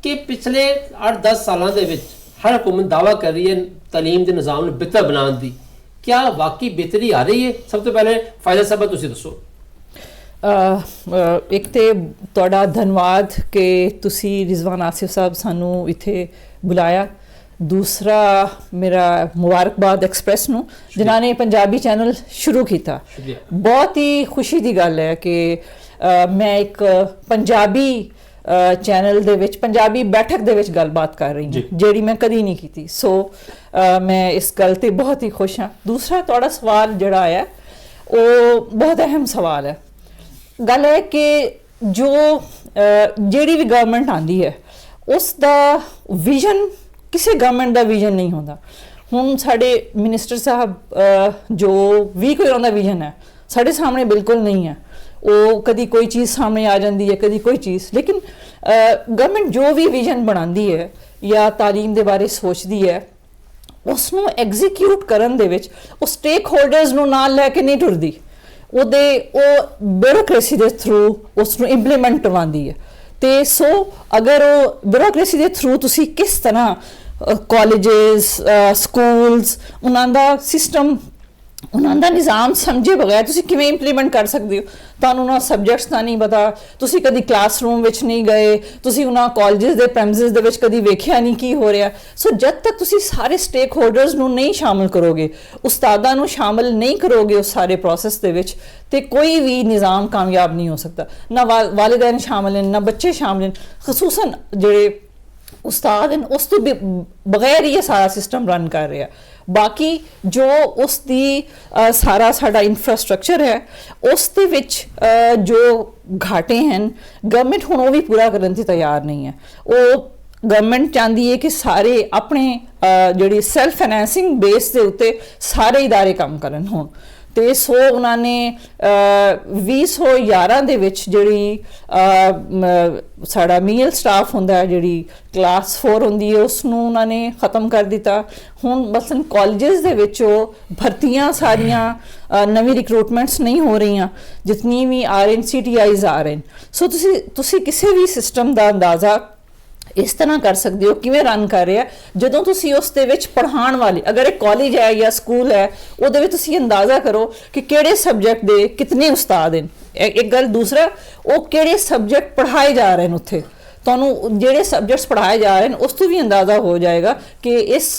कि पिछले 8-10 सालों के हर हुकूमत दावा कर रही है तालीम के निज़ाम में बेहतर बनाने की, क्या वाकई बेहतरी आ रही है? सब तो पहले फायदा साहब तुसीं दसो। एक तो तुहाडा धन्यवाद कि तुसी रिजवान आसिफ साहब सानू इत्थे बुलाया। दूसरा मेरा मुबारकबाद एक्सप्रैस नूं जिन्हां ने पंजाबी चैनल शुरू किया। बहुत ही खुशी की गल है कि मैं एक पंजाबी चैनल दे विच पंजाबी बैठक दे विच गलबात कर रही हूँ जिहड़ी मैं कदी नहीं की। सो मैं इस गल ते बहुत ही खुश हाँ। दूसरा तुहाडा सवाल जिहड़ा है वो बहुत अहम सवाल है। गल है कि जो जिहड़ी भी गवर्नमेंट आती है उसका विजन किसी गवर्नमेंट का विजन नहीं होता। हुण साडे मिनिस्टर साहब जो भी कोई उन्होंने विजन है साढ़े सामने बिल्कुल नहीं है। वो कभी कोई चीज़ सामने आ जाती है, कभी कोई चीज़, लेकिन गवर्नमेंट जो भी विजन बनाती है या तालीम के बारे सोचती है उसनों एग्जीक्यूट करन दे विच वो स्टेक होल्डर्स नूं नाल लैके नहीं टुरदी, वो ब्यूरोक्रेसी के थ्रू उसनूं इंप्लीमेंट करवाती है। तो सो अगर वो ब्यूरोक्रेसी के थ्रू तुसी किस तरह कॉलेजेस स्कूल्स उन्होंने सिस्टम उन्होंने निज़ाम समझे बगैर तुसी किवें इंप्लीमेंट कर सकते हो? तुहानूं उन्हां सब्जैक्ट्स का नहीं पता, तुसी कभी क्लासरूम विच नहीं गए, तुसी उन्हां कॉलेजेस के प्रैमिसेस दे विच कभी वेख्या नहीं की हो रहा। सो जब तक तुसी सारे स्टेक होल्डर्स नूं नहीं शामिल करोगे, उस्तादां नूं शामिल नहीं करोगे उस सारे प्रोसैस दे विच, ते कोई भी निज़ाम कामयाब नहीं हो सकता। ना वालिदैन शामिल हैं, ना बच्चे शामिल हैं, खसूसन जिहड़े उस्ताद हैं उस तो बगैर ये सारा सिस्टम रन कर रहा। बाकी जो उसकी सारा साडा इंफ्रास्ट्रक्चर है उस दे विच जो घाटे हैं गवर्नमेंट हुण वो भी पूरा करने की तैयार नहीं है। वो गवर्नमेंट चाहती है कि सारे अपने जिहड़ी सैल्फ फाइनैंसिंग बेस के उत्ते सारे इदारे काम करन। हुण तो सो उन्होंने 2011 दे विच जिहड़ी साड़ा मील स्टाफ हुंदा है, जिहड़ी क्लास 4 हुंदी है, उसनूं उन्होंने ख़त्म कर दिता। हुण मसलन कॉलेजेस दे विच भर्तियां सारियां नवी रिक्रूटमेंट्स नहीं हो रही, जितनी भी RNCTIs आ रहे हैं। सो तुसी किसी भी सिस्टम का अंदाज़ा इस तरह कर सकते हो किवें रन कर रहा है जदों तुसी उस दे विच पढ़ाण वाले, अगर एक कॉलेज है या स्कूल है उहदे विच तुसी अंदाज़ा करो कि किहड़े सब्जैक्ट दे कितने उस्ताद हैं। एक गल, दूसरा वो किहड़े सब्जैक्ट पढ़ाए जा रहे हैं उत्थे, तुहानूं जिहड़े सब्जैक्ट्स पढ़ाए जा रहे हैं उस तो भी अंदाज़ा हो जाएगा कि इस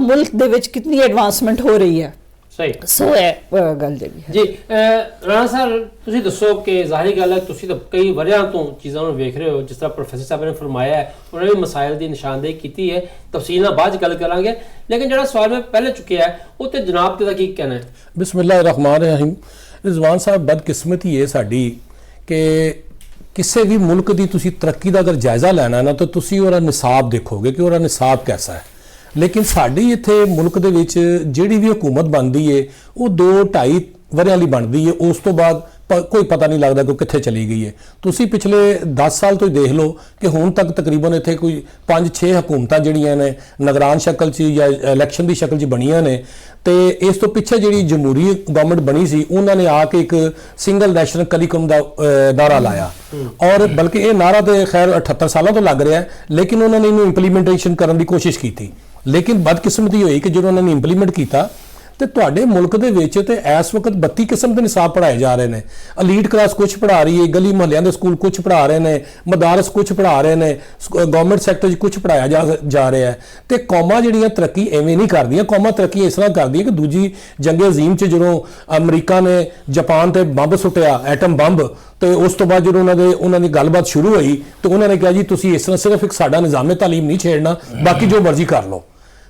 मुल्क दे विच कितनी एडवांसमेंट हो रही है। सही सो है गल जी। राणा साहब तुसीं दसो कि ज़ाहिर गल है तुसीं तो कई वरियां तो चीज़ों को वेख रहे हो, जिस तरह प्रोफैसर साहब ने फरमाया है उन्होंने भी मसाइल की निशानदेही की है, तफसील नाल बाद गल करांगे। लेकिन जो सवाल मैं पहले चुकिया है वो तो जनाब का की कहना है? बिस्मिल्लाहिर्रहमानिर्रहीम। रिजवान साहब बदकिस्मती है साडी कि किसी भी मुल्क की तुसीं तरक्की का अगर जायज़ा लेना ना तो तुसीं उहदा निसाब देखोगे कि उहदा निसाब कैसा है। लेकिन साडी इत्थे मुल्क दे विच जिहड़ी भी हुकूमत बनती है वो 2-2.5 वरियां लई बनती है, उस तो बाद कोई पता नहीं लगता कि कित्थे चली गई है। तुसीं पिछले 10 साल तो देख लो कि हुण तक तकरीबन इत्थे कोई 5-6 हुकूमतां जिहड़ियां ने नगरान शक्ल च या इलैक्शन की शक्ल च बणियां ने। तो इस तो पिछे जिहड़ी जमहूरी गवर्नमेंट बनी सी उन्होंने आके एक सिंगल नैशनल करिकुलम का नारा लाया, और बल्कि ये नारा तो खैर 78 सालों तो लग रहा है, लेकिन उन्होंने इन्हूं इंप्लीमेंटेशन करने की कोशिश की थी। लेकिन बदकिस्मती हुई कि जो उन्होंने इंप्लीमेंट किया तो तुहाडे मुल्क दे विच ते इस वक्त 32 किस्म के निसाब पढ़ाए जा रहे हैं। अलीट क्लास कुछ पढ़ा रही है, गली मोहल्लियां दे स्कूल कुछ पढ़ा रहे हैं, मदारस कुछ पढ़ा रहे हैं, गवर्नमेंट सैक्टर कुछ पढ़ाया जा रहा है। तो कौमां जिहड़ियां तरक्की इवें नहीं करदियां, कौमां तरक्की इस तरह करदियां कि दूजी जंगे अजीम च जदों अमरीका ने जापान ते बंब सुट्टिया, एटम बंब, तो उस तो बाद जो उन्होंने गलबात शुरू हुई तो उन्होंने कहा जी तुसीं इस तरह सिर्फ एक साडा निज़ामे तालीम नहीं छेड़ना, बाकी जो मर्जी कर लो।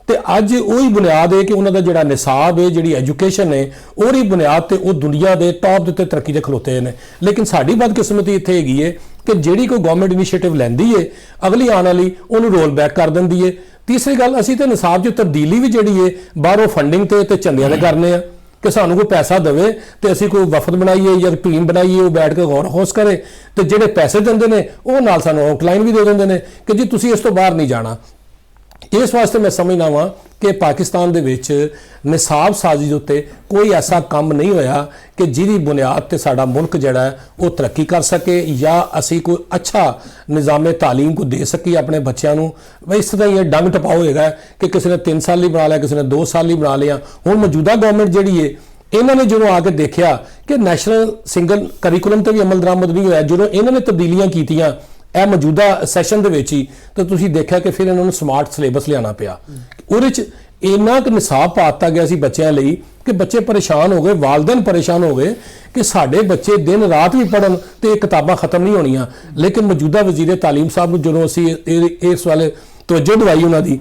तो अज वही बुनियाद है कि उन्होंने जो निसाब है, जी एजुकेशन है, ਉਹਦੀ बुनियाद पर वो दुनिया के टॉप के उत्ते तरक्की से खलोते हैं। लेकिन साड़ी बदकिस्मती इत्थे हैगी है कि जिहड़ी कोई गवर्नमेंट इनिशिएटिव लैंदी है अगली आने वाली उन्होंने रोल बैक कर देंदी है। तीसरी गल, असीं ते निसाब च तब्दीली भी जिहड़ी है बाहरों फंडिंग ते चंदियां दे करने आ कि सानू कोई पैसा देवे तो असीं कोई वफद बनाइए या टीम बनाइए, वो बैठ के गौर होश करे, तो जिहड़े पैसे देंदे ने वो नाल सानू आउटलाइन भी दे देंदे ने कि जी तुसीं इस तो बाहर नहीं जाना। ਇਸ ਵਾਸਤੇ ਮੈਂ ਸਮਝਦਾ ਵਾਂ ਕਿ ਪਾਕਿਸਤਾਨ ਦੇ ਵਿੱਚ ਨਿਸਾਬ ਸਾਜ਼ੀ ਦੇ ਉੱਤੇ ਕੋਈ ਐਸਾ ਕੰਮ ਨਹੀਂ ਹੋਇਆ ਕਿ ਜਿਹਦੀ ਬੁਨਿਆਦ ਤੇ ਸਾਡਾ ਮੁਲਕ ਜਿਹੜਾ ਹੈ ਉਹ ਤਰੱਕੀ ਕਰ ਸਕੇ ਜਾਂ ਅਸੀਂ ਕੋਈ ਅੱਛਾ ਨਿਜ਼ਾਮੇ ਤਾਲੀਮ ਕੋ ਦੇ ਸਕੀਏ ਆਪਣੇ ਬੱਚਿਆਂ ਨੂੰ। ਇਸ ਤਰ੍ਹਾਂ ਹੀ ਇਹ ਡੰਗ ਟਪਾਓ ਹੈਗਾ ਕਿ ਕਿਸੇ ਨੇ 3 ਸਾਲ ਹੀ ਬਣਾ ਲਿਆ, ਕਿਸੇ ਨੇ 2 ਸਾਲ ਹੀ ਬਣਾ ਲਿਆ। ਹੁਣ ਮੌਜੂਦਾ ਗਵਰਨਮੈਂਟ ਜਿਹੜੀ ਹੈ, ਇਹਨਾਂ ਨੇ ਜਦੋਂ ਆ ਕੇ ਦੇਖਿਆ ਕਿ ਨੈਸ਼ਨਲ ਸਿੰਗਲ ਕਰਿਕੂਲਮ ਤੇ ਵੀ ਅਮਲ ਦਰਾਮਦ ਨਹੀਂ ਹੋਇਆ, ਜਦੋਂ ਇਹਨਾਂ ਨੇ ਤਬਦੀਲੀਆਂ ਕੀਤੀਆਂ ਇਹ ਮੌਜੂਦਾ ਸੈਸ਼ਨ ਦੇ ਵਿੱਚ ਹੀ, ਤਾਂ ਤੁਸੀਂ ਦੇਖਿਆ ਕਿ ਫਿਰ ਇਹਨਾਂ ਨੂੰ ਸਮਾਰਟ ਸਿਲੇਬਸ ਲਿਆਉਣਾ ਪਿਆ। ਉਹਦੇ 'ਚ ਇੰਨਾ ਕੁ ਨਿਸਾਬ ਪਾ ਦਿੱਤਾ ਗਿਆ ਸੀ ਬੱਚਿਆਂ ਲਈ ਕਿ ਬੱਚੇ ਪਰੇਸ਼ਾਨ ਹੋ ਗਏ, ਵਾਲਿदैन ਪਰੇਸ਼ਾਨ ਹੋ ਗਏ ਕਿ ਸਾਡੇ ਬੱਚੇ ਦਿਨ ਰਾਤ ਵੀ ਪੜ੍ਹਨ ਤੇ ਇਹ ਕਿਤਾਬਾਂ ਖਤਮ ਨਹੀਂ ਹੋਣੀਆਂ। ਲੇਕਿਨ ਮੌਜੂਦਾ ਵਜ਼ੀਰ ਤਾਲੀਮ ਸਾਹਿਬ ਨੂੰ ਜਦੋਂ ਅਸੀਂ ਇਸ ਵਾਲੇ ਤਵੱਜੋ ਦਵਾਈ ਉਹਨਾਂ ਦੀ,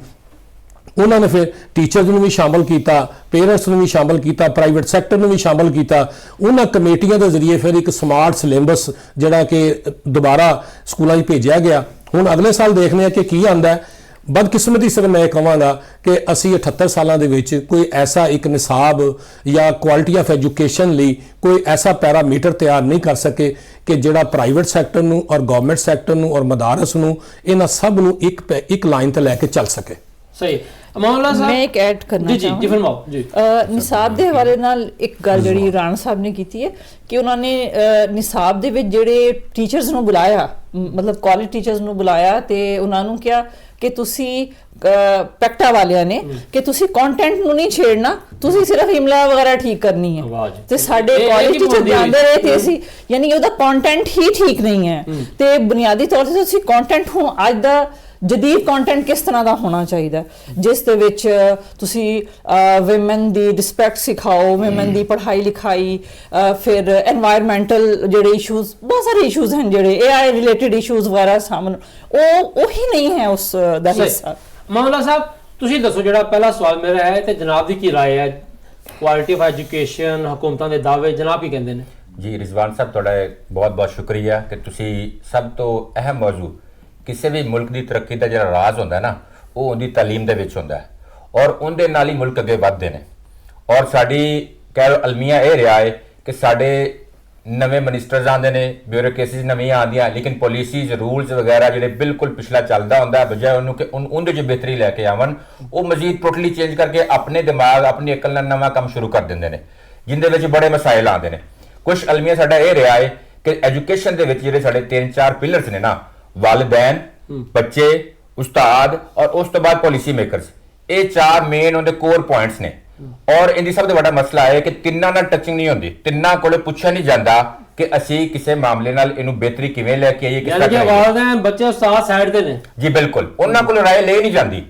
ਉਹਨਾਂ ਨੇ ਫਿਰ ਟੀਚਰਸ ਨੂੰ ਵੀ ਸ਼ਾਮਲ ਕੀਤਾ, ਪੇਰੈਂਟਸ ਨੂੰ ਵੀ ਸ਼ਾਮਲ ਕੀਤਾ, ਪ੍ਰਾਈਵੇਟ ਸੈਕਟਰ ਨੂੰ ਵੀ ਸ਼ਾਮਲ ਕੀਤਾ। ਉਹਨਾਂ ਕਮੇਟੀਆਂ ਦੇ ਜ਼ਰੀਏ ਫਿਰ ਇੱਕ ਸਮਾਰਟ ਸਿਲੇਬਸ ਜਿਹੜਾ ਕਿ ਦੁਬਾਰਾ ਸਕੂਲਾਂ 'ਚ ਭੇਜਿਆ ਗਿਆ। ਹੁਣ ਅਗਲੇ ਸਾਲ ਦੇਖਦੇ ਹਾਂ ਕਿ ਕੀ ਆਉਂਦਾ ਹੈ। ਬਦਕਿਸਮਤੀ ਸਿਰ ਮੈਂ ਕਹਾਂਗਾ ਕਿ ਅਸੀਂ 78 ਸਾਲਾਂ ਦੇ ਵਿੱਚ ਕੋਈ ਐਸਾ ਇੱਕ ਨਿਸਾਬ ਜਾਂ ਕੁਆਲਿਟੀ ਆਫ ਐਜੂਕੇਸ਼ਨ ਲਈ ਕੋਈ ਐਸਾ ਪੈਰਾਮੀਟਰ ਤਿਆਰ ਨਹੀਂ ਕਰ ਸਕੇ ਕਿ ਜਿਹੜਾ ਪ੍ਰਾਈਵੇਟ ਸੈਕਟਰ ਨੂੰ ਔਰ ਗਵਰਨਮੈਂਟ ਸੈਕਟਰ ਨੂੰ ਔਰ ਮਦਾਰਸ ਨੂੰ, ਇਹਨਾਂ ਸਭ ਨੂੰ ਇੱਕ ਲਾਈਨ ਤੇ ਲੈ ਕੇ ਚੱਲ ਸਕੇ। ਸਹੀ। ਅਮਾਨੁੱਲਾ ਸਾਹਿਬ, ਮੈਂ ਇੱਕ ਐਡ ਕਰਨਾ ਚਾਹਾਂ ਜੀ ਫਰਮਾਓ ਜੀ। ਨਿਸਾਬ ਦੇ ਹਵਾਲੇ ਨਾਲ ਇੱਕ ਗੱਲ ਜਿਹੜੀ ਰਾਣਾ ਸਾਹਿਬ ਨੇ ਕੀਤੀ ਹੈ ਕਿ ਉਹਨਾਂ ਨੇ ਨਿਸਾਬ ਦੇ ਵਿੱਚ ਜਿਹੜੇ ਟੀਚਰਸ ਨੂੰ ਬੁਲਾਇਆ, ਮਤਲਬ ਕਾਲਜ ਟੀਚਰਸ ਨੂੰ ਬੁਲਾਇਆ ਤੇ ਉਹਨਾਂ ਨੂੰ ਕਿਹਾ ਕਿ ਤੁਸੀਂ ਪੈਕਟਾ ਵਾਲਿਆਂ ਨੇ ਕਿ ਤੁਸੀਂ ਕੰਟੈਂਟ ਨੂੰ ਨਹੀਂ ਛੇੜਨਾ, ਤੁਸੀਂ ਸਿਰਫ ਇਮਲਾ ਵਗੈਰਾ ਠੀਕ ਕਰਨੀ ਹੈ। ਤੇ ਸਾਡੇ ਕਾਲਜ ਟੀਚਰ ਜਾਂਦੇ ਰਹੇ ਤੇ ਅਸੀਂ ਯਾਨੀ ਉਹਦਾ ਕੰਟੈਂਟ ਹੀ ਠੀਕ ਨਹੀਂ ਹੈ। ਤੇ ਬੁਨਿਆਦੀ ਤੌਰ ਤੇ ਤੁਸੀਂ ਕੰਟੈਂਟ ਹੁਣ ਅੱਜ ਦਾ ਜਦੀਦ ਕੰਟੈਂਟ ਕਿਸ ਤਰ੍ਹਾਂ ਦਾ ਹੋਣਾ ਚਾਹੀਦਾ, ਜਿਸ ਦੇ ਵਿੱਚ ਤੁਸੀਂ ਵਿਮਨ ਦੀ ਰਿਸਪੈਕਟ ਸਿਖਾਓ, ਵਿਮਨ ਦੀ ਪੜ੍ਹਾਈ ਲਿਖਾਈ, ਫਿਰ এনवायरमेंटल ਜਿਹੜੇ ਇਸ਼ੂਜ਼, ਬਹੁਤ ਸਾਰੇ ਇਸ਼ੂਜ਼ ਹਨ ਜਿਹੜੇ AI ਰਿਲੇਟਡ ਇਸ਼ੂਜ਼ ਵਗੈਰਾ ਸਾਹਮਣੇ, ਉਹ ਹੀ ਨਹੀਂ ਹੈ ਉਸ ਦਾ ਹਿੱਸਾ। ਅਮਾਨੁੱਲਾ ਸਾਹਿਬ, ਤੁਸੀਂ ਦੱਸੋ, ਜਿਹੜਾ ਪਹਿਲਾ ਸਵਾਲ ਮੇਰਾ ਹੈ ਤੇ ਜਨਾਬ ਦੀ ਕੀ ਰਾਏ ਹੈ, ਕੁਆਲਿਟੀ ਆਫ ਐਜੂਕੇਸ਼ਨ, ਹਕੂਮਤਾਂ ਦੇ ਦਾਅਵੇ, ਜਨਾਬ ਕੀ ਕਹਿੰਦੇ ਨੇ? ਜੀ ਰਿਜ਼ਵਾਨ ਸਾਹਿਬ, ਤੁਹਾਡਾ ਬਹੁਤ ਬਹੁਤ ਸ਼ੁਕਰੀਆ ਕਿ ਤੁਸੀਂ ਸਭ ਤੋਂ ਅਹਿਮ ਮੌਜੂ, ਕਿਸੇ ਵੀ ਮੁਲਕ ਦੀ ਤਰੱਕੀ ਦਾ ਜਿਹੜਾ ਰਾਜ਼ ਹੁੰਦਾ ਨਾ, ਉਹ ਉਹਦੀ ਤਾਲੀਮ ਦੇ ਵਿੱਚ ਹੁੰਦਾ ਹੈ ਔਰ ਉਹਦੇ ਨਾਲ ਹੀ ਮੁਲਕ ਅੱਗੇ ਵੱਧਦੇ ਨੇ। ਔਰ ਸਾਡੀ ਕਹਿ ਲਓ ਅਲਮੀਆ ਇਹ ਰਿਹਾ ਹੈ ਕਿ ਸਾਡੇ ਨਵੇਂ ਮਿਨਿਸਟਰਸ ਆਉਂਦੇ ਨੇ, ਬਿਊਰੋਕ੍ਰੇਸੀਜ਼ ਨਵੀਆਂ ਆਉਂਦੀਆਂ, ਲੇਕਿਨ ਪਾਲਿਸੀਜ਼, ਰੂਲਸ ਵਗੈਰਾ ਜਿਹੜੇ ਬਿਲਕੁਲ ਪਿਛਲਾ ਚੱਲਦਾ ਹੁੰਦਾ, ਬਜਾਏ ਉਹਨੂੰ ਕਿ ਉਹਦੇ 'ਚ ਬਿਹਤਰੀ ਲੈ ਕੇ ਆਵਣ, ਉਹ ਮਜ਼ੀਦ ਟੋਟਲੀ ਚੇਂਜ ਕਰਕੇ ਆਪਣੇ ਦਿਮਾਗ, ਆਪਣੀ ਅਕਲ ਨਾਲ ਨਵਾਂ ਕੰਮ ਸ਼ੁਰੂ ਕਰ ਦਿੰਦੇ ਨੇ, ਜਿੰਦੇ ਵਿੱਚ ਬੜੇ ਮਸਾਇਲ ਆਉਂਦੇ ਨੇ। ਕੁਝ ਅਲਮੀਆ ਸਾਡਾ ਇਹ ਰਿਹਾ ਹੈ ਕਿ ਐਜੂਕੇਸ਼ਨ ਦੇ ਵਿੱਚ ਜਿਹੜੇ ਸਾਡੇ 3-4 ਪਿਲਰਸ ਨੇ ਨਾ, ਵਾਲਿदैन, ਬੱਚੇ, ਉਸਤਾਦ ਔਰ ਉਸ ਤੋਂ ਬਾਅਦ ਪਾਲਿਸੀ ਮੇਕਰਸ, ਇਹ 4 ਮੇਨ ਉਹਦੇ ਕੋਰ ਪੁਆਇੰਟਸ ਨੇ। ਔਰ ਇਹਦੀ ਸਭ ਤੋਂ ਵੱਡਾ ਮਸਲਾ ਹੈ ਕਿ ਤਿੰਨਾਂ ਨਾਲ ਟੱਚਿੰਗ ਨਹੀਂ ਹੁੰਦੀ, ਤਿੰਨਾਂ ਕੋਲੇ ਪੁੱਛਿਆ ਨਹੀਂ ਜਾਂਦਾ ਕਿ ਅਸੀਂ ਕਿਸੇ ਮਾਮਲੇ ਨਾਲ ਇਹਨੂੰ ਬਿਹਤਰੀ ਕਿਵੇਂ ਲੈ ਕੇ ਆਈਏ, ਕਿਸ ਤਰ੍ਹਾਂ ਕਰੀਏ। ਵਾਲਿदैन, ਬੱਚੇ, ਉਸਤਾਦ ਸਾਈਡ ਤੇ ਨੇ ਜੀ, ਬਿਲਕੁਲ ਉਹਨਾਂ ਕੋਲ ਰਾਏ ਲੈ ਨਹੀਂ ਜਾਂਦੀ,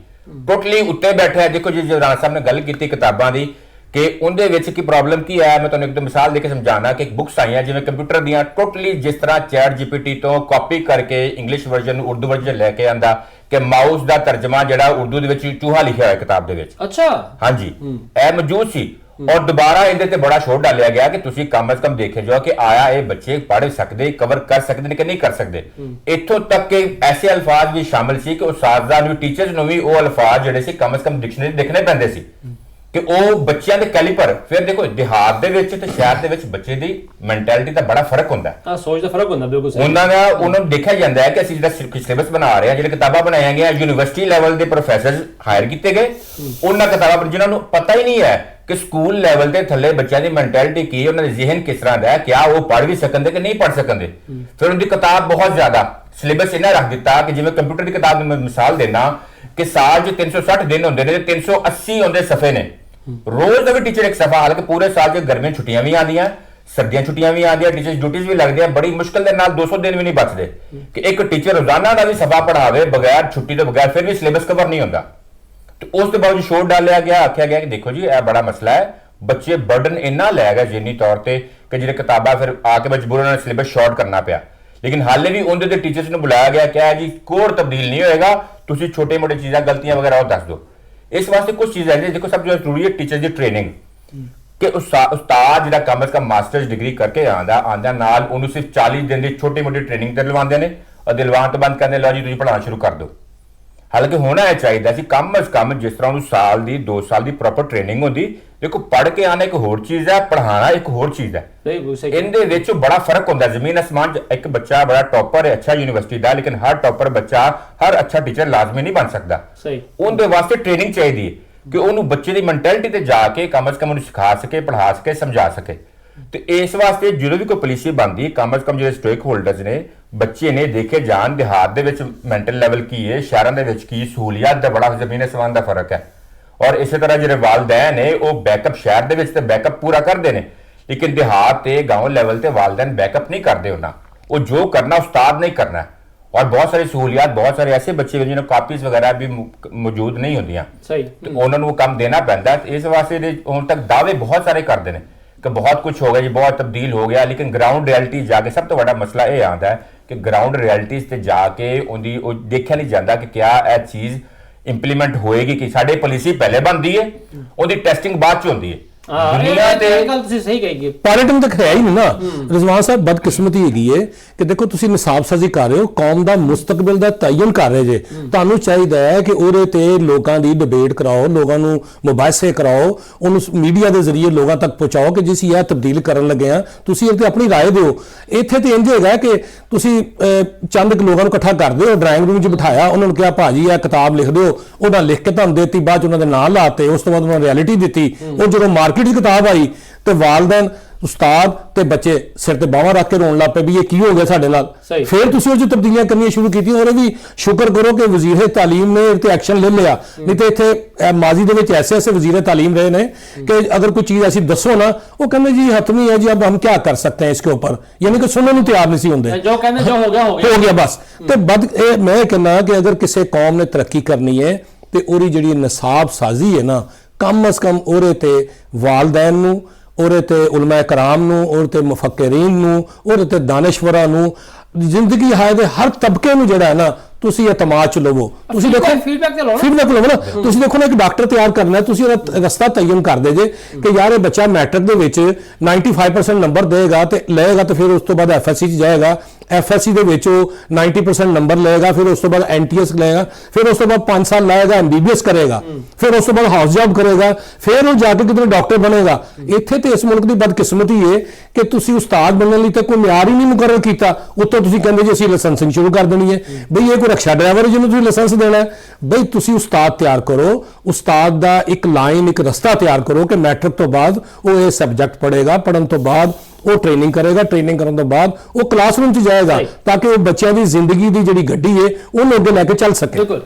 ਟੋਟਲੀ ਉੱਤੇ ਬੈਠੇ ਆ। ਦੇਖੋ ਜੀ, ਰਾਣਾ ਸਾਹਿਬ ਨੇ ਗੱਲ ਕੀਤੀ ਕਿਤਾਬਾਂ ਦੀ ਕਿ ਉਹਦੇ ਵਿੱਚ ਕੀ ਪ੍ਰੋਬਲਮ ਕੀ ਹੈ, ਮੈਂ ਤੁਹਾਨੂੰ ਇੱਕ ਮਿਸਾਲ ਦੇ ਕੇ ਸਮਝਾਣਾ ਕਿ ਬੁੱਕਸ ਆਈਆਂ ਜਿਵੇਂ ਕੰਪਿਊਟਰ ਦੀਆਂ, ਟੋਟਲੀ ਜਿਸ ਤਰ੍ਹਾਂ ਚੈਟ GPT ਤੋਂ ਕਾਪੀ ਕਰਕੇ ਇੰਗਲਿਸ਼ ਵਰਜ਼ਨ ਨੂੰ ਉਰਦੂ ਵਰਜ਼ਨ ਲੈ ਕੇ ਆਂਦਾ ਕਿ ਮਾਊਸ ਦਾ ਤਰਜਮਾ ਜਿਹੜਾ ਉਰਦੂ ਦੇ ਵਿੱਚ ਚੂਹਾ ਲਿਖਿਆ ਹੋਇਆ ਕਿਤਾਬ ਦੇ ਵਿੱਚ। ਅੱਛਾ, ਹਾਂਜੀ, ਇਹ ਮੌਜੂਦ ਸੀ ਔਰ ਦੁਬਾਰਾ ਇਹਦੇ ਤੇ ਬੜਾ ਸ਼ੋਰ ਡਾਲਿਆ ਗਿਆ ਕਿ ਤੁਸੀਂ ਕਮ ਅਜ਼ ਕਮ ਦੇਖੇ ਜਾਓ ਕਿ ਆਇਆ ਇਹ ਬੱਚੇ ਪੜ੍ਹ ਸਕਦੇ, ਕਵਰ ਕਰ ਸਕਦੇ ਨੇ ਕਿ ਨਹੀਂ ਕਰ ਸਕਦੇ। ਇੱਥੋਂ ਤੱਕ ਕਿ ਐਸੇ ਅਲਫਾਜ਼ ਵੀ ਸ਼ਾਮਿਲ ਸੀ ਕਿ ਉਸਤਾਜ਼ਾਂ ਨੂੰ, ਟੀਚਰਸ ਨੂੰ ਵੀ ਉਹ ਅਲਫਾਜ਼ ਜਿਹੜੇ ਸੀ ਕਮ ਅਜ਼ ਕਮ ਡਿਕਸ਼ਨਰੀ ਦੇਖਣੇ ਪੈਂਦੇ ਸੀ ਕਿ ਉਹ ਬੱਚਿਆਂ ਦੇ ਕੈਲੀਪਰ। ਫਿਰ ਦੇਖੋ ਦਿਹਾਤ ਦੇ ਵਿੱਚ ਤੇ ਸ਼ਹਿਰ ਦੇ ਵਿੱਚ ਬੱਚੇ ਦੀ ਮੈਂਟੈਲਿਟੀ ਦਾ ਬੜਾ ਫਰਕ ਹੁੰਦਾ ਹੈ, ਸੋਚ ਦਾ ਫਰਕ ਹੁੰਦਾ, ਬਿਲਕੁਲ ਸਹੀ। ਉਹਨਾਂ ਨੂੰ ਦੇਖਿਆ ਜਾਂਦਾ ਹੈ ਕਿ ਅਸੀਂ ਜਿਹੜਾ ਸਿਲੇਬਸ ਬਣਾ ਰਹੇ ਹਾਂ, ਜਿਹੜੇ ਕਿਤਾਬਾਂ ਬਣਾਈਆਂ ਗਈਆਂ, ਯੂਨੀਵਰਸਿਟੀ ਲੈਵਲ ਦੇ ਪ੍ਰੋਫੈਸਰ ਹਾਇਰ ਕੀਤੇ ਗਏ, ਉਹਨਾਂ ਕਿਤਾਬਾਂ ਜਿਨ੍ਹਾਂ ਨੂੰ ਪਤਾ ਹੀ ਨਹੀਂ ਹੈ ਕਿ ਸਕੂਲ ਲੈਵਲ ਦੇ ਥੱਲੇ ਬੱਚਿਆਂ ਦੀ ਮੈਂਟੈਲਿਟੀ ਕੀ ਹੈ, ਉਹਨਾਂ ਦਾ ਜ਼ਿਹਨ ਕਿਸ ਤਰ੍ਹਾਂ ਦਾ ਹੈ, ਕਿਆ ਉਹ ਪੜ੍ਹ ਵੀ ਸਕਣਦੇ ਕਿ ਨਹੀਂ ਪੜ੍ਹ ਸਕਣਦੇ। ਫਿਰ ਉਹਦੀ ਕਿਤਾਬ ਬਹੁਤ ਜ਼ਿਆਦਾ ਸਿਲੇਬਸ ਇਹਨਾਂ ਰੱਖ ਦਿੱਤਾ ਕਿ ਜਿਵੇਂ ਕੰਪਿਊਟਰ ਦੀ ਕਿਤਾਬ ਦੀ ਮੈਂ ਮਿਸਾਲ ਦੇਣਾ ਕਿ ਸਾਲ 'ਚ 360 ਦਿਨ ਹੁੰਦੇ ਨੇ, 380 ਹੁੰਦੇ ਸਫੇ ਨੇ, ਰੋਜ਼ ਦਾ ਵੀ ਟੀਚਰ ਇੱਕ ਸਫਾ। ਹਾਲਾਂਕਿ ਪੂਰੇ ਸਾਲ 'ਚ ਗਰਮੀਆਂ ਛੁੱਟੀਆਂ ਵੀ ਆਉਂਦੀਆਂ, ਸਰਦੀਆਂ ਛੁੱਟੀਆਂ ਵੀ ਆਉਂਦੀਆਂ, ਟੀਚਰ ਡਿਊਟੀਆਂ ਵੀ ਲੱਗਦੀਆਂ, ਬੜੀ ਮੁਸ਼ਕਲ ਦੇ ਨਾਲ 200 ਦਿਨ ਵੀ ਨਹੀਂ ਬਚਦੇ ਕਿ ਇੱਕ ਟੀਚਰ ਰੋਜ਼ਾਨਾ ਦਾ ਵੀ ਸਫਾ ਪੜ੍ਹਾਵੇ ਬਗੈਰ ਛੁੱਟੀ ਤੋਂ ਬਗੈਰ, ਫਿਰ ਵੀ ਸਿਲੇਬਸ ਕਵਰ ਨਹੀਂ ਹੁੰਦਾ। ਤੇ ਉਸ ਤੋਂ ਬਾਅਦ ਸ਼ੋਰ ਡਾਲਿਆ ਗਿਆ, ਆਖਿਆ ਗਿਆ ਕਿ ਦੇਖੋ ਜੀ ਇਹ ਬੜਾ ਮਸਲਾ ਹੈ, ਬੱਚੇ ਬਰਡਨ ਇੰਨਾ ਲੈ ਗਏ ਜਿੰਨੀ ਤੌਰ ਤੇ ਕਿ ਜਿਹੜੇ ਕਿਤਾਬਾਂ ਫਿਰ ਆ ਕੇ ਮਜਬੂਰਨ ਨਾਲ ਸਿਲੇਬਸ ਸ਼ਾਰਟ ਕਰਨਾ ਪਿਆ। ਲੇਕਿਨ ਹਾਲੇ ਵੀ ਉਹਦੇ ਤੇ ਟੀਚਰਸ ਨੂੰ ਬੁਲਾਇਆ ਗਿਆ ਕਿ ਜੀ ਕੋਰ ਤਬਦੀਲ ਨਹੀਂ ਹੋਏਗਾ, ਤੁਸੀਂ ਛੋਟੇ ਮੋਟੇ ਚੀਜ਼ਾਂ ਗਲਤੀਆਂ ਵਗੈਰਾ ਉਹ ਦੱਸ ਦਿਓ। ਇਸ ਵਾਸਤੇ ਕੁਝ ਚੀਜ਼ਾਂ ਨੇ, ਦੇਖੋ ਸਭ ਤੋਂ ਜ਼ਰੂਰੀ ਹੈ ਟੀਚਰ ਦੀ ਟ੍ਰੇਨਿੰਗ ਕਿ ਉਸਤਾਦ ਜਿਹੜਾ ਕਮ ਅਜ਼ ਕਮ ਮਾਸਟਰਸ ਡਿਗਰੀ ਕਰਕੇ ਆਂਦਾ ਨਾਲ ਉਹਨੂੰ ਸਿਰਫ 40 ਦਿਨ ਦੀ ਛੋਟੀ ਮੋਟੀ ਟ੍ਰੇਨਿੰਗ ਤੇ ਦਿਲਵਾਉਂਦੇ ਨੇ ਔਰ ਦਿਲਵਾਉਣ ਤੋਂ ਬਾਅਦ ਕਹਿੰਦੇ ਲਓ ਜੀ ਤੁਸੀਂ ਪੜ੍ਹਾਉਣਾ ਸ਼ੁਰੂ ਕਰ ਦਿਓ। ਹਾਲਾਂਕਿ ਹੋਣਾ ਇਹ ਚਾਹੀਦਾ ਸੀ ਕਮ ਅਜ਼ ਕਮ, ਜਿਸ ਤਰ੍ਹਾਂ ਉਹਨੂੰ ਸਾਲ ਦੀ 2 ਸਾਲ ਦੀ ਪ੍ਰੋਪਰ ਟ੍ਰੇਨਿੰਗ ਹੁੰਦੀ। ਦੇਖੋ ਪੜ੍ਹ ਕੇ ਆਣਾ ਇੱਕ ਹੋਰ ਚੀਜ਼ ਹੈ, ਪੜ੍ਹਾਉਣਾ ਇੱਕ ਹੋਰ ਚੀਜ਼ ਹੈ। ਇਹਦੇ ਵਿੱਚ ਬੜਾ ਫਰਕ ਹੁੰਦਾ, ਜ਼ਮੀਨ ਅਸਮਾਨ। ਇੱਕ ਬੱਚਾ ਬੜਾ ਟੌਪਰ ਹੈ ਅੱਛਾ ਯੂਨੀਵਰਸਿਟੀ ਦਾ, ਲੇਕਿਨ ਹਰ ਟੌਪਰ ਬੱਚਾ ਹਰ ਅੱਛਾ ਟੀਚਰ ਲਾਜ਼ਮੀ ਨਹੀਂ ਬਣ ਸਕਦਾ। ਉਹਦੇ ਵਾਸਤੇ ਟ੍ਰੇਨਿੰਗ ਚਾਹੀਦੀ ਹੈ ਕਿ ਉਹਨੂੰ ਬੱਚੇ ਦੀ ਮੈਂਟੈਲਿਟੀ ਤੇ ਜਾ ਕੇ ਕਮ ਅਜ਼ ਕਮ ਉਹਨੂੰ ਸਿਖਾ ਸਕੇ, ਪੜ੍ਹਾ ਸਕੇ, ਸਮਝਾ ਸਕੇ। ਤੇ ਇਸ ਵਾਸਤੇ ਜਦੋਂ ਵੀ ਕੋਈ ਪਾਲਿਸੀ ਬਣਦੀ, ਕਮ ਅਜ਼ ਕਮ ਜਿਹੜੇ ਸਟੇਕ ਹੋਲਡਰਸ ਨੇ, ਬੱਚੇ ਨੇ ਦੇਖੇ ਜਾਣ ਦਿਹਾਤ ਦੇ ਵਿੱਚ ਮੈਂਟਲ ਲੈਵਲ ਕੀ ਹੈ, ਸ਼ਹਿਰਾਂ ਦੇ ਵਿੱਚ ਕੀ ਸਹੂਲੀਅਤ ਦਾ ਬੜਾ ਜ਼ਮੀਨ ਅਸਮਾਨ ਦਾ ਫਰਕ ਹੈ। ਔਰ ਇਸੇ ਤਰ੍ਹਾਂ ਜਿਹੜੇ ਵਾਲਦੈਨ ਨੇ ਉਹ ਬੈਕਅਪ ਸ਼ਹਿਰ ਦੇ ਵਿੱਚ ਤੇ ਬੈਕਅਪ ਪੂਰਾ ਕਰਦੇ ਨੇ, ਲੇਕਿਨ ਦਿਹਾਤ ਤੇ ਗਾਉਂ ਲੈਵਲ ਤੇ ਵਾਲਦੈਨ ਬੈਕਅਪ ਨਹੀਂ ਕਰਦੇ। ਉਹਨਾਂ ਉਹ ਜੋ ਕਰਨਾ ਉਸਤਾਦ ਨਹੀਂ ਕਰਨਾ। और बहुत सारी सहूलियात, बहुत सारे ऐसे बच्चे जिन्हें कापीज वगैरह भी मौजूद नहीं होंदियां, तो उन्होंने वो काम देना पैंदा। इस वास्ते हुण तक दावे बहुत सारे करते हैं कि बहुत कुछ हो गया जी, बहुत तब्दील हो गया, लेकिन ग्राउंड रियलिटी जाके सब तो बड़ा मसला ये आता है कि ग्राउंड रियलिटीज ते जाके उनकी देखा नहीं जाता कि क्या यह चीज़ इंप्लीमेंट होएगी। कि साडे पॉलिसी पहले बनती है, उनकी टेस्टिंग बाद च होंदी है। ਪਾਇਲਟਿੰਗ ਤਾਂ ਹੈ ਹੀ ਨਹੀਂ ਨਾ ਰਿਜ਼ਵਾਨ ਸਾਹਿਬ। ਬਦਕਿਸਮਤੀ ਹੈਗੀ ਹੈ ਕਿ ਦੇਖੋ ਤੁਸੀਂ ਨਿਸਾਬਸਾਜ਼ੀ ਕਰ ਰਹੇ ਹੋ, ਕੌਮ ਦਾ ਮੁਸਤਕਬਲ ਦਾ ਤਯਨ ਕਰ ਰਹੇ ਜੇ। ਤੁਹਾਨੂੰ ਚਾਹੀਦਾ ਹੈ ਕਿ ਉਹਦੇ ਤੇ ਲੋਕਾਂ ਦੀ ਡਿਬੇਟ ਕਰਾਓ, ਲੋਕਾਂ ਨੂੰ ਮੁਬਾਹਿਸੇ ਕਰਾਓ, ਉਹਨੂੰ ਮੀਡੀਆ ਦੇ ਜ਼ਰੀਏ ਲੋਕਾਂ ਤੱਕ ਪਹੁੰਚਾਓ ਕਿ ਜਿਸ ਇਹ ਤਬਦੀਲ ਕਰਨ ਲੱਗੇ ਆ, ਤੁਸੀਂ ਇਹ ਤੇ ਆਪਣੀ ਰਾਏ ਦਿਓ। ਇੱਥੇ ਤੇ ਇੰਜ ਹੈਗਾ ਕਿ ਤੁਸੀਂ ਚੰਦ ਲੋਕਾਂ ਨੂੰ ਇਕੱਠਾ ਕਰਦੇ ਹੋ, ਡਰਾਇੰਗ ਰੂਮ 'ਚ ਬਿਠਾਇਆ, ਉਹਨਾਂ ਨੂੰ ਕਿਹਾ ਭਾਜੀ ਇਹ ਕਿਤਾਬ ਲਿਖ ਦਿਓ, ਉਹਨਾਂ ਲਿਖ ਕੇ ਤੁਹਾਨੂੰ ਦੇਤੀ, ਬਾਅਦ 'ਚ ਉਹਨਾਂ ਦੇ ਨਾਂ ਲਾਤੇ, ਉਸ ਤੋਂ ਬਾਅਦ ਉਹਨਾਂ ਰਿਐਲਿਟੀ ਦਿੱਤੀ। ਉਹ ਜਦੋਂ ਮਾਰਕੀਟ ਦੀ ਕਿਤਾਬ ਆਈ ਤੇ ਵਾਲदैन ਉਸਤਾਦ ਤੇ ਬੱਚੇ ਸਿਰ ਤੇ ਬਾਹਾਂ ਰੱਖ ਕੇ ਰੋਣ ਲੱਗ ਪਏ ਵੀ ਇਹ ਕੀ ਹੋ ਗਿਆ ਸਾਡੇ ਨਾਲ। ਫਿਰ ਤੁਸੀਂ ਉਹ 'ਚ ਤਬਦੀਲੀਆਂ ਕਰਨੀਆਂ ਸ਼ੁਰੂ ਕੀਤੀਆਂ। ਔਰ ਵੀ ਸ਼ੁਕਰ ਕਰੋ ਕਿ ਵਜ਼ੀਰ ਤਾਲੀਮ ਨੇ ਇਹ ਤੇ ਐਕਸ਼ਨ ਲੈ ਲਿਆ, ਨਹੀਂ ਤੇ ਇੱਥੇ ਮਾਜ਼ੀ ਦੇ ਵਿੱਚ ਐਸੇ ਵਜ਼ੀਰ ਤਾਲੀਮ ਰਹੇ ਨੇ कि अगर कोई चीज़ ऐसी दसो ना, वो कहते जी हतमी है जी, अब हम क्या कर सकते हैं इसके ऊपर, यानी कि सुनने तैयार नहीं होंगे, जो कहने जो हो गया बस। तो मैं कहना कि अगर किसी कौम ने तरक्की करनी है तो ओरी जी निसाब साजी है ना, कम अज कम ओरे ते वालदैन नूं, ओरे ते उलमा कराम नूं, ओरे ते मुफक्किरीन नूं, ओरे ते दानिशवरां नूं, जिंदगी है दे हर तबके नूं जिहड़ा है ना ਤੁਸੀਂ ਇਤਮਾਦ ਚ ਲਵੋ। ਤੁਸੀਂ ਦੇਖੋ ਫੀਡਬੈਕ ਲਵੋ ਨਾ। ਤੁਸੀਂ ਦੇਖੋ ਨਾ ਇੱਕ ਡਾਕਟਰ ਤਿਆਰ ਕਰਨਾ, ਤੁਸੀਂ ਉਹਦਾ ਰਸਤਾ ਤੈਯਨ ਕਰਦੇ ਜੇ ਕਿ ਯਾਰ ਇਹ ਬੱਚਾ ਮੈਟ੍ਰਿਕ ਦੇ ਵਿੱਚ 95% ਨੰਬਰ ਦੇਗਾ ਤੇ ਲਏਗਾ, ਤੇ ਫਿਰ ਉਸ ਤੋਂ ਬਾਅਦ ਐਫਐਸਸੀ ਚ ਜਾਏਗਾ, ਐਫਐਸਸੀ ਦੇ ਵਿੱਚ ਉਹ 90% ਨੰਬਰ ਲਏਗਾ, ਫਿਰ ਉਸ ਤੋਂ ਬਾਅਦ ਐਨਟੀਐਸ ਲਏਗਾ, ਫਿਰ ਉਸ ਤੋਂ ਬਾਅਦ 5 ਸਾਲ ਲਾਏਗਾ, ਐਮਬੀਬੀਐਸ ਕਰੇਗਾ, ਫਿਰ ਉਸ ਤੋਂ ਬਾਅਦ ਹਾਊਸ ਜੌਬ ਕਰੇਗਾ, ਫਿਰ ਉਹ ਜਾ ਕੇ ਕਿਤੇ ਡਾਕਟਰ ਬਣੇਗਾ। ਇੱਥੇ ਤੇ ਇਸ ਮੁਲਕ ਦੀ ਬਦਕਿਸਮਤੀ ਹੈ ਕਿ ਤੁਸੀਂ ਉਸਤਾਦ ਬਣਨ ਲਈ ਤਾਂ ਕੋਈ ਮਿਆਰ ਹੀ ਨਹੀਂ ਮੁਕਰਰ ਕੀਤਾ, ਉੱਤੋਂ ਤੁਸੀਂ ਕਹਿੰਦੇ ਜੀ ਅਸੀਂ ਲਾਇਸੈਂਸਿੰਗ ਸ਼ੁਰੂ ਕਰ ਦੇਣੀ ਹੈ। ਬਈ ਇਹ रक्षा ड्राइवर जिन्होंने तुसीं लाइसेंस देना है, बई तुसीं उस्ताद तैयार करो, उस्ताद दा एक लाइन एक रस्ता तैयार करो कि मैट्रिक तो बाद वो ये सब्जेक्ट पढ़ेगा, पढ़न तो बाद वो ट्रेनिंग करेगा, ट्रेनिंग करने तो बाद वो क्लासरूम च जाएगा, ताकि वो बच्चों की जिंदगी की जिहड़ी गड्डी है उन्हें अगे लैके चल सके।